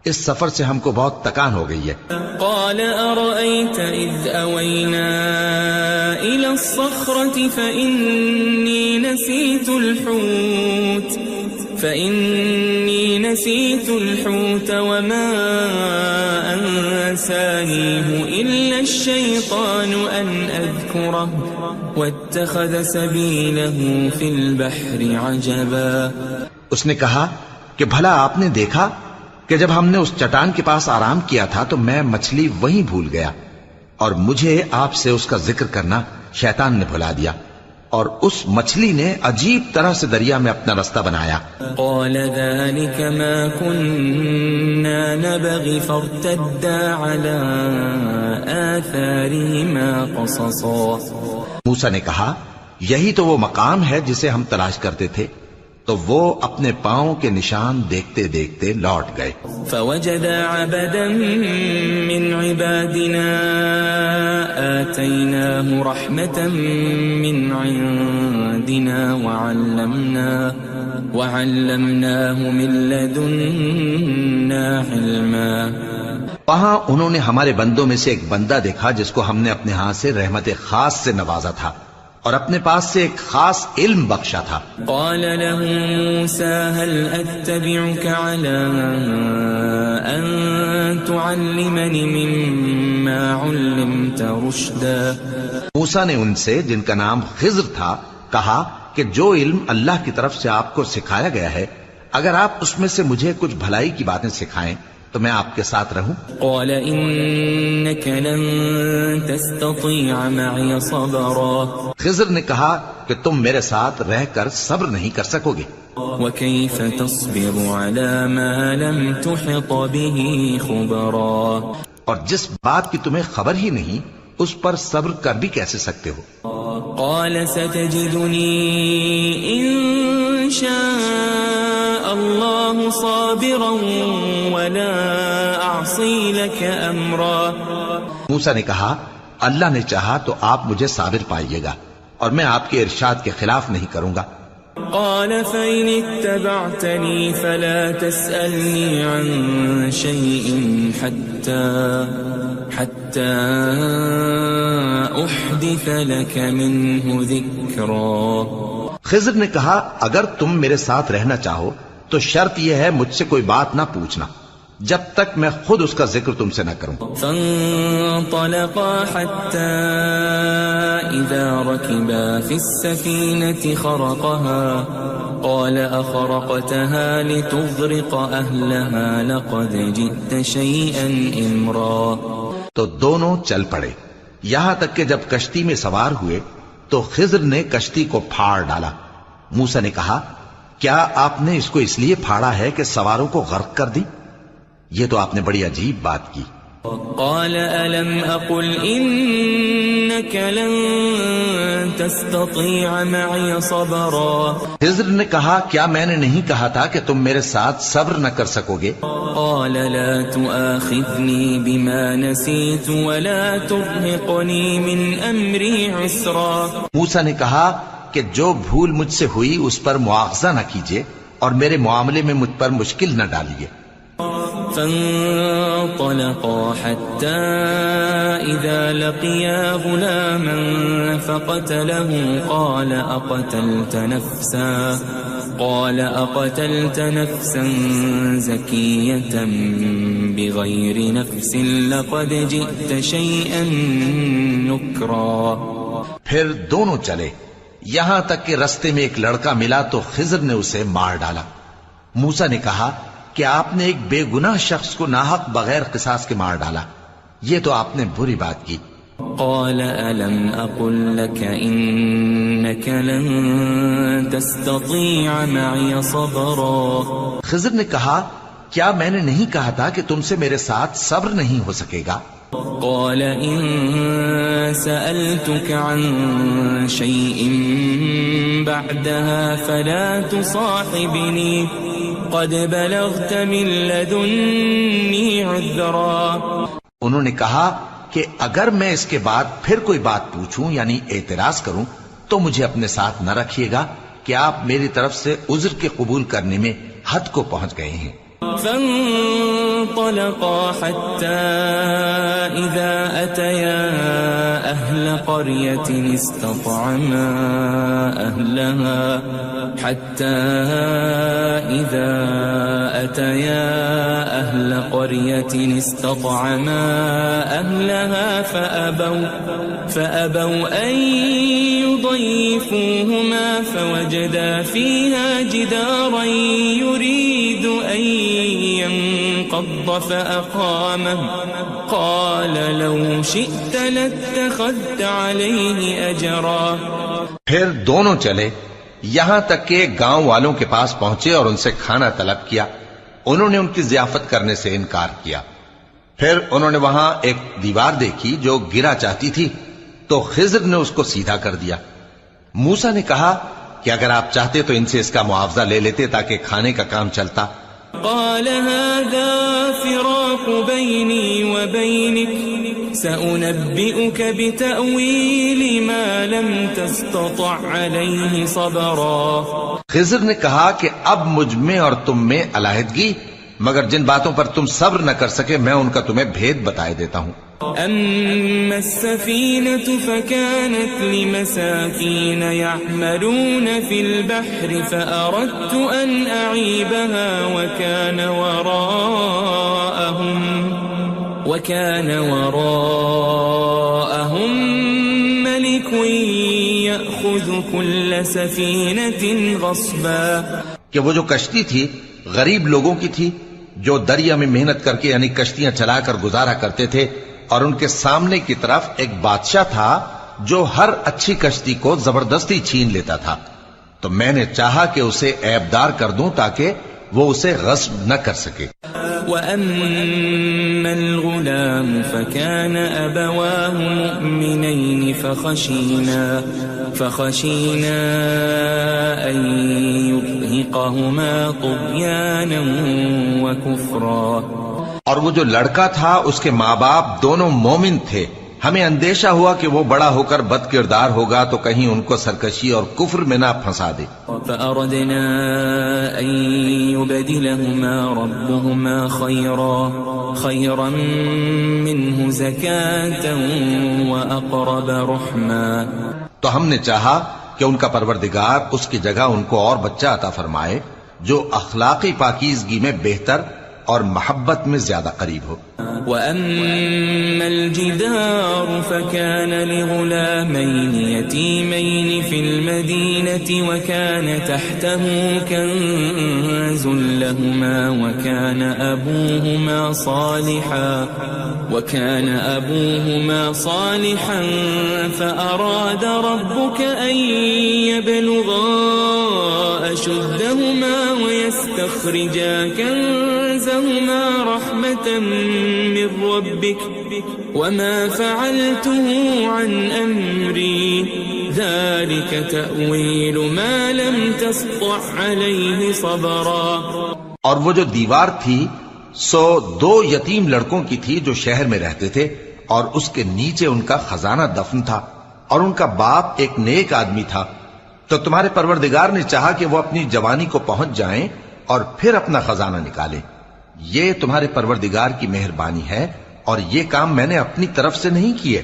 اس سفر سے ہم کو بہت تکان ہو گئی ہے. قال أرأيت إذ أوينا إلى الصخرة فإني نسيت الحوت وما أنسانيه إلا الشيطان أن أذكره واتخذ سبيله في البحر عجبا. اس نے کہا کہ بھلا آپ نے دیکھا کہ جب ہم نے اس چٹان کے پاس آرام کیا تھا تو میں مچھلی وہیں بھول گیا اور مجھے آپ سے اس کا ذکر کرنا شیطان نے بھلا دیا اور اس مچھلی نے عجیب طرح سے دریا میں اپنا رستہ بنایا. قال ذلك ما كنا نبغي فارتدا على آثارهما قصصا. موسیٰ نے کہا یہی تو وہ مقام ہے جسے ہم تلاش کرتے تھے. تو وہ اپنے پاؤں کے نشان دیکھتے دیکھتے لوٹ گئے. فوجد عبدا من عبادنا آتيناه رحمة من عندنا وعلمناه من لدنا علما. وہاں انہوں نے ہمارے بندوں میں سے ایک بندہ دیکھا جس کو ہم نے اپنے ہاتھ سے رحمت خاص سے نوازا تھا اور اپنے پاس سے ایک خاص علم بخشا تھا. قال له موسى هل أتبعك على أن تعلمني مما علمت رشدا. موسیٰ نے ان سے جن کا نام خضر تھا کہا کہ جو علم اللہ کی طرف سے آپ کو سکھایا گیا ہے اگر آپ اس میں سے مجھے کچھ بھلائی کی باتیں سکھائیں تو میں آپ کے ساتھ رہوں. قال إنك لن تستطيع معي صبرا. خضر نے کہا کہ تم میرے ساتھ رہ کر صبر نہیں کر سکو گے. وكيف تصبر على ما لم تحط به خبرا. اور جس بات کی تمہیں خبر ہی نہیں اس پر صبر کر بھی کیسے سکتے ہو. قال ستجدني إن شاء الله صابرا ولا أعصي لك أمرا. موسیٰ نے کہا اللہ نے چاہا تو آپ مجھے صابر پائیے گا اور میں آپ کے ارشاد کے خلاف نہیں کروں گا. قال فإن اتبعتني فلا تسألني عن شيء حتى أحدث لك منه ذكرا. خضر نے کہا اگر تم میرے ساتھ رہنا چاہو تو شرط یہ ہے مجھ سے کوئی بات نہ پوچھنا جب تک میں خود اس کا ذکر تم سے نہ کروں. فانطلقا حتى إذا ركبا في السفينة خرقها قال أخرقتها لتغرق أهلها لقد جئت شيئا إمرا. تو دونوں چل پڑے یہاں تک کہ جب کشتی میں سوار ہوئے تو خضر نے کشتی کو پھاڑ ڈالا. موسیٰ نے کہا کیا آپ نے اس کو اس لیے پھاڑا ہے کہ سواروں کو غرق کر دی؟ یہ تو آپ نے بڑی عجیب بات کی. قال ألم أقل إنك لن تستطيع معي صبرا. خضر نے کہا کیا میں نے نہیں کہا تھا کہ تم میرے ساتھ صبر نہ کر سکو گے؟ قال لا تؤاخذني بما نسيت ولا ترهقني من أمري عسرا. موسیٰ نے کہا کہ جو بھول مجھ سے ہوئی اس پر مواخذہ نہ کیجیے اور میرے معاملے میں مجھ پر مشکل نہ ڈالیے. فانطلقا حتى إذا لقيا غلاما فقتله قال أقتلت نفسا زكية بغير نفس لقد جئت شيئا نكرا. پھر دونوں چلے یہاں تک کہ رستے میں ایک لڑکا ملا تو خضر نے اسے مار ڈالا. موسیٰ نے کہا کہ آپ نے ایک بے گناہ شخص کو ناحق بغیر قصاص کے مار ڈالا. یہ تو آپ نے بری بات کی. قال ألم أقل لك إنك لن تستطيع معي صبرا. خضر نے کہا کیا میں نے نہیں کہا تھا کہ تم سے میرے ساتھ صبر نہیں ہو سکے گا؟ قال إن سألتك عن شيء بعدها فلا تصاحبني قد بلغت من لدني عذرا. انہوں نے کہا کہ اگر میں اس کے بعد پھر کوئی بات پوچھوں یعنی اعتراض کروں تو مجھے اپنے ساتھ نہ رکھیے گا کہ آپ میری طرف سے عذر کے قبول کرنے میں حد کو پہنچ گئے ہیں. فانطلقا حتى إذا أتيا أهل قرية استطعما أهل قرية استطعما أهلها فأبوا أن يضيفوهما فوجدا فيها جدارا يريد أن ينقض فأقامه قال لو شئت لاتخذت عليه أجرا. پھر دونوں چلے یہاں تک کہ گاؤں والوں کے پاس پہنچے اور ان سے کھانا طلب کیا. انہوں نے ان کی ضیافت کرنے سے انکار کیا. پھر انہوں نے وہاں ایک دیوار دیکھی جو گرا چاہتی تھی تو خضر نے اس کو سیدھا کر دیا. موسیٰ نے کہا کہ اگر آپ چاہتے تو ان سے اس کا معاوضہ لے لیتے تاکہ کھانے کا کام چلتا. قال هذا فراق بيني وبينك سأنبئك بتأويل ما لم تستطع عليه صبرا. خضر نے کہا کہ اب مجھ میں اور تم میں علیحدگی، مگر جن باتوں پر تم صبر نہ کر سکے میں ان کا تمہیں بھید بتائے دیتا ہوں. أما السفينة فكانت لمساكين يعملون في البحر فأردت أن أعيبها وكان وراءهم ملك يأخذ كل سفينة غصبا. کہ وہ جو کشتی تھی غریب لوگوں کی تھی جو دریا میں محنت کر کے یعنی کشتیاں چلا کر گزارا کرتے تھے، اور ان کے سامنے کی طرف ایک بادشاہ تھا جو ہر اچھی کشتی کو زبردستی چھین لیتا تھا. تو میں نے چاہا کہ اسے عیبدار کر دوں تاکہ وہ اسے غصب نہ کر سکے. وَأَمَّا الْغُلَامُ فَكَانَ أَبَوَاهُ مُؤْمِنَيْنِ فَخَشِينَا أَن يُرْهِقَهُمَا طُغْيَانًا وَكُفْرًا. اور وہ جو لڑکا تھا اس کے ماں باپ دونوں مومن تھے، ہمیں اندیشہ ہوا کہ وہ بڑا ہو کر بد کردار ہوگا تو کہیں ان کو سرکشی اور کفر میں نہ پھنسا دے. فأردنا أن يبدلهما ربهما خيرا منه زكاة وأقرب رحما. تو ہم نے چاہا کہ ان کا پروردگار اس کی جگہ ان کو اور بچہ عطا فرمائے جو اخلاقی پاکیزگی میں بہتر اور محبت میں زیادہ قریب ہو. وَأَمَّا الْجِدَارُ فَكَانَ لِغُلَامَيْنِ يَتِيمَيْنِ فِي الْمَدِينَةِ وَكَانَ تَحْتَهُ كَنْزٌ لَهُمَا وَكَانَ أَبُوهُمَا صَالِحًا فَأَرَادَ رَبُّكَ أَنْ يَبْلُغَا أَشُدَّهُمَا وَيَسْتَخْرِجَا كَنْزَهُمَا رَحْمَةً من ربك وما فعلته عن أمري ذلك تأويل ما لم تسطع عليه صبرا. اور وہ جو دیوار تھی سو 2 یتیم لڑکوں کی تھی جو شہر میں رہتے تھے اور اس کے نیچے ان کا خزانہ دفن تھا اور ان کا باپ ایک نیک آدمی تھا. تو تمہارے پروردگار نے چاہا کہ وہ اپنی جوانی کو پہنچ جائیں اور پھر اپنا خزانہ نکالے. یہ تمہارے پروردگار کی مہربانی ہے اور یہ کام میں نے اپنی طرف سے نہیں کیے.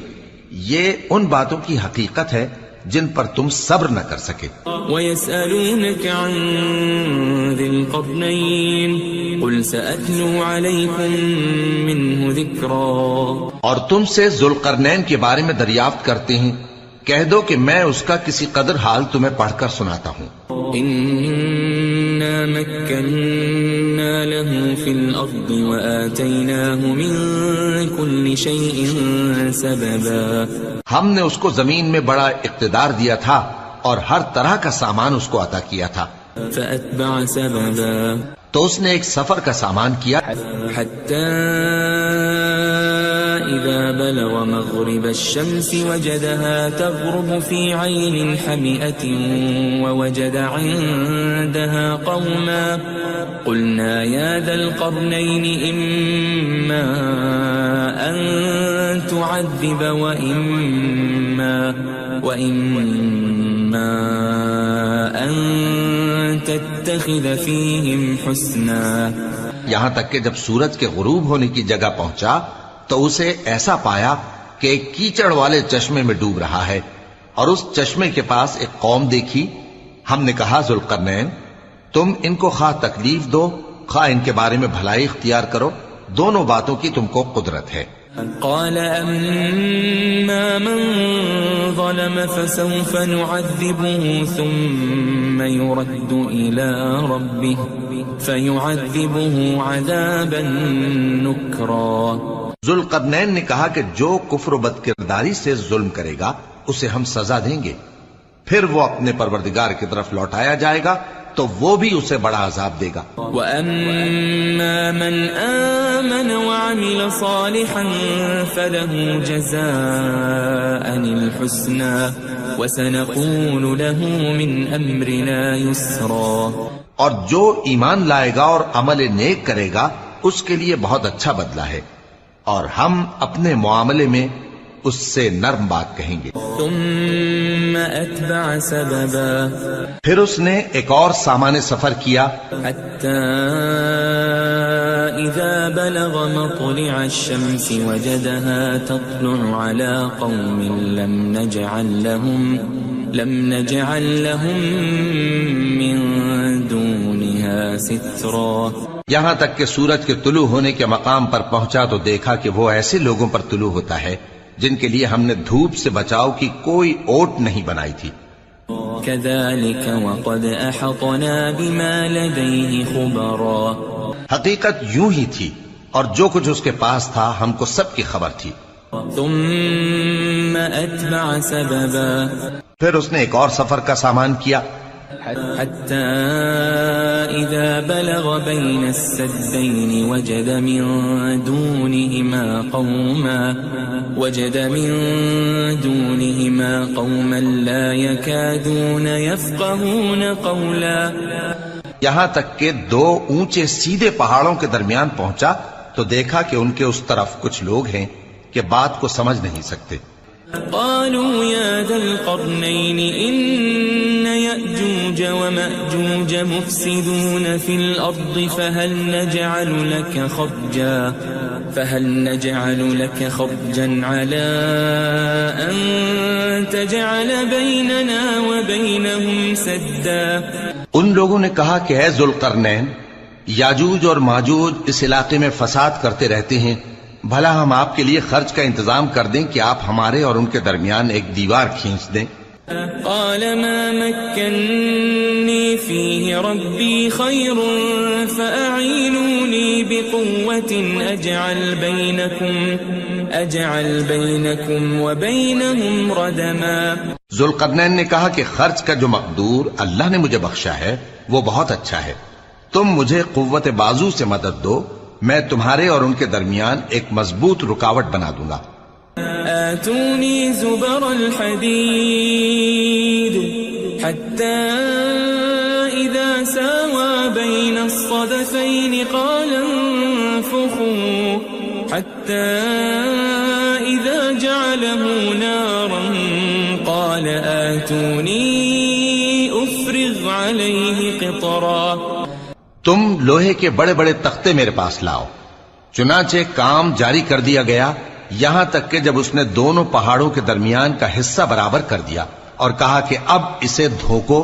یہ ان باتوں کی حقیقت ہے جن پر تم صبر نہ کر سکے. وَيَسْأَلُونَكَ عَنْ ذِي الْقَرْنَيْنِ قُلْ سَأَتْلُو عَلَيْكُمْ مِنْهُ ذِكْرًا. اور تم سے ذوالقرنین کے بارے میں دریافت کرتے ہیں، کہہ دو کہ میں اس کا کسی قدر حال تمہیں پڑھ کر سناتا ہوں. إِنَّا مَكَّنَّا لَهُ فِي الْأَرْضِ وَآتَيْنَاهُ مِنْ كُلِّ شَيْءٍ سَبَبًا. ہم نے اس کو زمین میں بڑا اقتدار دیا تھا اور ہر طرح کا سامان اس کو عطا کیا تھا. فَأَتْبَعَ سَبَبًا. تو اس نے ایک سفر کا سامان کیا حَتَّى إِذَا بَلَغَ مَغْرِبَ الشَّمْسِ وَجَدَهَا تَغْرُبُ فِي عَيْنٍ حَمِئَةٍ وَوَجَدَ عِندَهَا قَوْمًا قُلْنَا يَا ذَا الْقَرْنَيْنِ إِمَّا أَن تُعَذِّبَ وَإِمَّا أَن تَتَّخِذَ فِيهِمْ حُسْنًا. یہاں تک کہ جب سورج کے غروب ہونے کی جگہ پہنچا تو اسے ایسا پایا کہ ایک کیچڑ والے چشمے میں ڈوب رہا ہے اور اس چشمے کے پاس ایک قوم دیکھی. ہم نے کہا ذوالقرنین تم ان کو خواہ تکلیف دو خواہ ان کے بارے میں بھلائی اختیار کرو، دونوں باتوں کی تم کو قدرت ہے۔ قال أما من ظلم فسوف نعذبه ثم يرد إلى ربه فيعذبه عذابا نكرا۔ ذوالقرنین نے کہا کہ جو کفر و بد کرداری سے ظلم کرے گا اسے ہم سزا دیں گے، پھر وہ اپنے پروردگار کی طرف لوٹایا جائے گا تو وہ بھی اسے بڑا عذاب دے گا۔ وَأَمَّا مَنْ آمَنَ وَعَمِلَ صَالِحًا فَلَهُ جَزَاءً الْحُسْنَى وَسَنَقُولُ لَهُ مِنْ أَمْرِنَا يُسْرًا۔ اور جو ایمان لائے گا اور عمل نیک کرے گا اس کے لیے بہت اچھا بدلہ ہے، اور ہم اپنے معاملے میں اس سے نرم بات کہیں گے۔ ثم أتبع سببا، پھر اس نے ایک اور سامان سفر کیا، حتى إذا بلغ مطلع الشمس وجدها تطلع على قوم لم نجعل لهم من دونها سترا۔ یہاں تک کہ سورج کے طلوع ہونے کے مقام پر پہنچا تو دیکھا کہ وہ ایسے لوگوں پر طلوع ہوتا ہے جن کے لیے ہم نے دھوپ سے بچاؤ کی کوئی اوٹ نہیں بنائی تھی۔ كذلك وقد أحطنا بما لديه خبرا، حقیقت یوں ہی تھی اور جو کچھ اس کے پاس تھا ہم کو سب کی خبر تھی۔ ثم أتبع سببا، پھر اس نے ایک اور سفر کا سامان کیا، حتى إذا بلغ بين السدين وجد من دونهما قوما لا يكادون يفقهون قولا۔ یہاں تک کہ دو اونچے سیدھے پہاڑوں کے درمیان پہنچا تو دیکھا کہ ان کے اس طرف کچھ لوگ ہیں کہ بات کو سمجھ نہیں سکتے۔ قالوا يا ذا القرنين إن يأجوج ومأجوج مفسدون في الأرض فهل نجعل لك خرجا على أن تجعل بيننا وبينهم سدا۔ ان لوگوں نے کہا کہ اے ذوالقرنین، یاجوج اور ماجوج اس علاقے میں فساد کرتے رہتے ہیں، بھلا ہم آپ کے لیے خرچ کا انتظام کر دیں کہ آپ ہمارے اور ان کے درمیان ایک دیوار کھینچ دیں۔ قال ما مكنني فيه ربي خير فأعينوني بقوة أجعل بينكم وبينهم ردما۔ ذوالقرنین نے کہا کہ خرچ کا جو مقدور اللہ نے مجھے بخشا ہے وہ بہت اچھا ہے، تم مجھے قوت بازو سے مدد دو، میں تمہارے اور ان کے درمیان ایک مضبوط رکاوٹ بنا دوں گا۔ آتوني زبر الحديد حتى إذا ساوى بين الصدفين قال انفخوا حتى إذا جعله نارا قال آتوني أفرغ عليه قطرا۔ تم لوہے کے بڑے بڑے تختے میرے پاس لاؤ۔ چنانچہ کام جاری کر دیا گیا یہاں تک کہ جب اس نے دونوں پہاڑوں کے درمیان کا حصہ برابر کر دیا اور کہا کہ اب اسے دھوکو،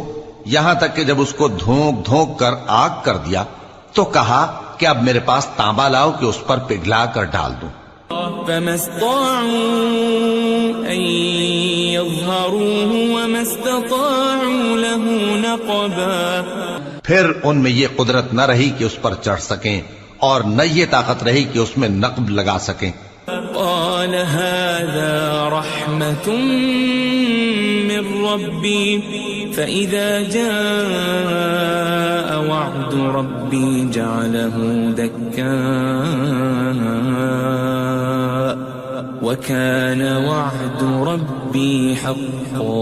یہاں تک کہ جب اس کو دھونک دھونک کر آگ کر دیا تو کہا کہ اب میرے پاس تانبا لاؤ کہ اس پر پگھلا کر ڈال دوں۔ فما استطاعوا أن يظهروه وما استطاعوا له نقبا۔ پھر ان میں یہ قدرت نہ رہی کہ اس پر چڑھ سکیں اور نہ یہ طاقت رہی کہ اس میں نقب لگا سکیں۔ قال هذا رحمة من ربي فإذا جاء وعد ربي جعله دكا وكان وعد ربي حقا۔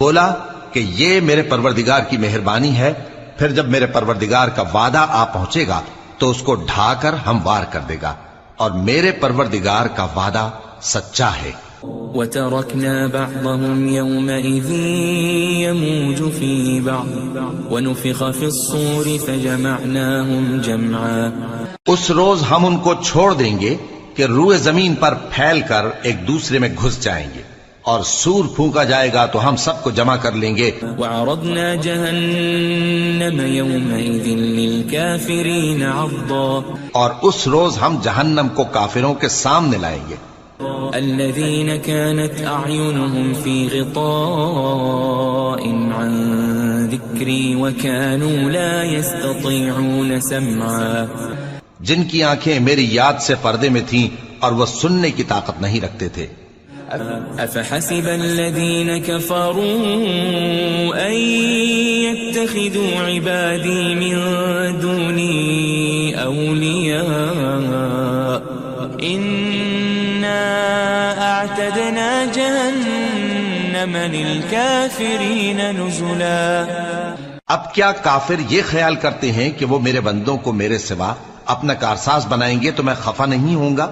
بولا کہ یہ میرے پروردگار کی مہربانی ہے، پھر جب میرے پروردگار کا وعدہ آ پہنچے گا تو اس کو ڈھا کر ہموار کر دے گا، اور میرے پروردگار کا وعدہ سچا ہے۔ وَتَرَكْنَا بَعْضَهُمْ يَوْمَئِذٍ يَمُوجُ فِي بَعْضٍ وَنُفِخَ فِي الصُّورِ فَجَمَعْنَاهُمْ جَمْعًا۔ اس روز ہم ان کو چھوڑ دیں گے کہ روئے زمین پر پھیل کر ایک دوسرے میں گھس جائیں گے، اور سور پھونکا جائے گا تو ہم سب کو جمع کر لیں گے. وعرضنا جهنم يومئذ للكافرين عرضا اور اس روز ہم جہنم کو کافروں کے سامنے لائیں گے. الذين كانت أعينهم في غطاء عن ذكري وكانوا لا يستطيعون سمعا جن کی آنکھیں میری یاد سے پردے میں تھیں اور وہ سننے کی طاقت نہیں رکھتے تھے. أفحسب الذين كفروا أن يتخذوا عبادي من دوني أولياء إنا أعتدنا جهنم للكافرين نزلا. اب کیا کافر یہ خیال کرتے ہیں کہ وہ میرے بندوں کو میرے سوا اپنا کارساز بنائیں گے تو میں خفا نہیں ہوں گا؟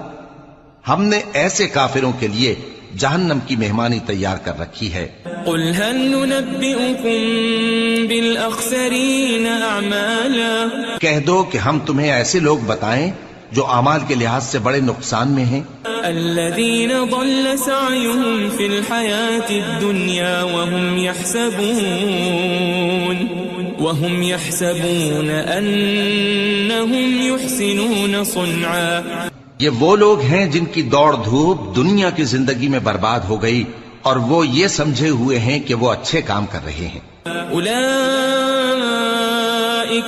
ہم نے ایسے کافروں کے لیے جہنم کی مہمانی تیار کر رکھی ہے. قل هل ننبئكم بالأخسرين أعمالا کہہ دو کہ ہم تمہیں ایسے لوگ بتائیں جو اعمال کے لحاظ سے بڑے نقصان میں ہیں. الذين ضل سعيهم في الحياة الدنيا وهم يحسبون أنهم يحسنون صنعا. یہ وہ لوگ ہیں جن کی دوڑ دھوپ دنیا کی زندگی میں برباد ہو گئی اور وہ یہ سمجھے ہوئے ہیں کہ وہ اچھے کام کر رہے ہیں. أولئك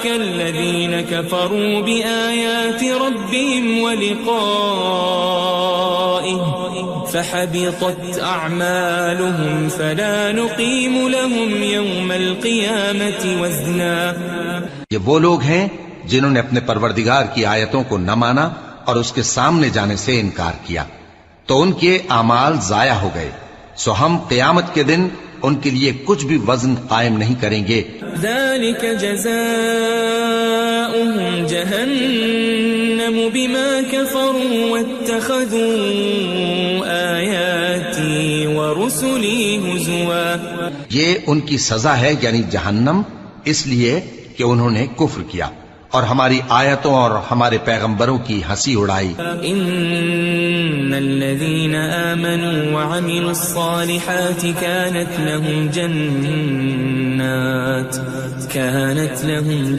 الذين كفروا بآيات ربهم ولقائه فحبطت أعمالهم فلا نقيم لهم يوم القيامة وزنا. یہ وہ لوگ ہیں جنہوں نے اپنے پروردگار کی آیتوں کو نہ مانا اور اس کے سامنے جانے سے انکار کیا تو ان کے اعمال ضائع ہو گئے، سو ہم قیامت کے دن ان کے لیے کچھ بھی وزن قائم نہیں کریں گے. ذلك جزاؤهم جهنم بما كفروا واتخذوا آياتي ورسلي هزوا. یہ ان کی سزا ہے یعنی جہنم، اس لیے کہ انہوں نے کفر کیا اور ہماری آیتوں اور ہمارے پیغمبروں کی ہنسی اڑائی. ان الذين آمنوا وعملوا الصالحات كانت لهم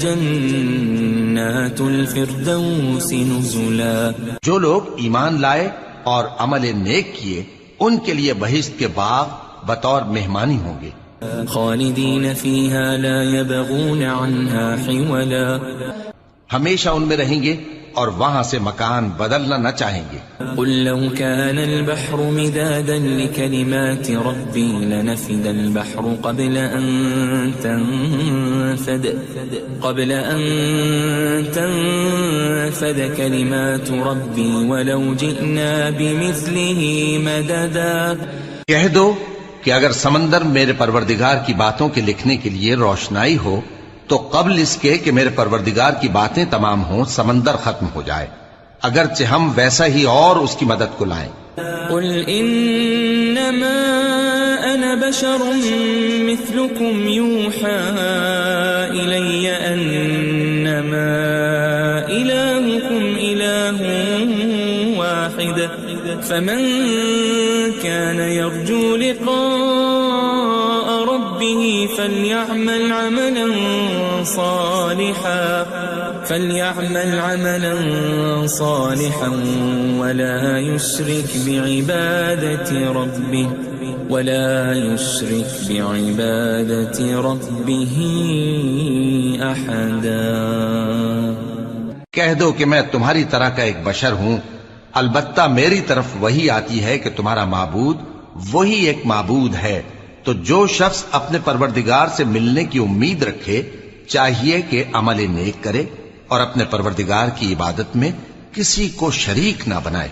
جنات الفردوس نزلا. جو لوگ ایمان لائے اور عمل نیک کیے ان کے لیے بہشت کے باغ بطور مہمانی ہوں گے. خالدین فیہا لا یبغون عنہا حولا. ہمیشہ ان میں رہیں گے اور وہاں سے مکان بدلنا نہ چاہیں گے. قل لو كان البحر مدادا لكلمات ربي لنفد البحر قبل أن تنفد كلمات ربي ولو جئنا بمثله مددا. کہہ دو کہ اگر سمندر میرے پروردگار کی باتوں کے لکھنے کے لیے روشنائی ہو تو قبل اس کے کہ میرے پروردگار کی باتیں تمام ہوں سمندر ختم ہو جائے، اگرچہ ہم ویسا ہی اور اس کی مدد کو لائیں. قل انما انا بشر مثلكم يوحى الي انما الهكم اله واحد فمن كان يرجو لقاء ربه فليعمل عملا صالحا ولا يشرك بعبادة ربه أحدا. کہہ دو کہ میں تمہاری طرح کا ایک بشر ہوں، البتہ میری طرف وہی آتی ہے کہ تمہارا معبود وہی ایک معبود ہے. تو جو شخص اپنے پروردگار سے ملنے کی امید رکھے چاہیے کہ عمل نیک کرے اور اپنے پروردگار کی عبادت میں کسی کو شریک نہ بنائے.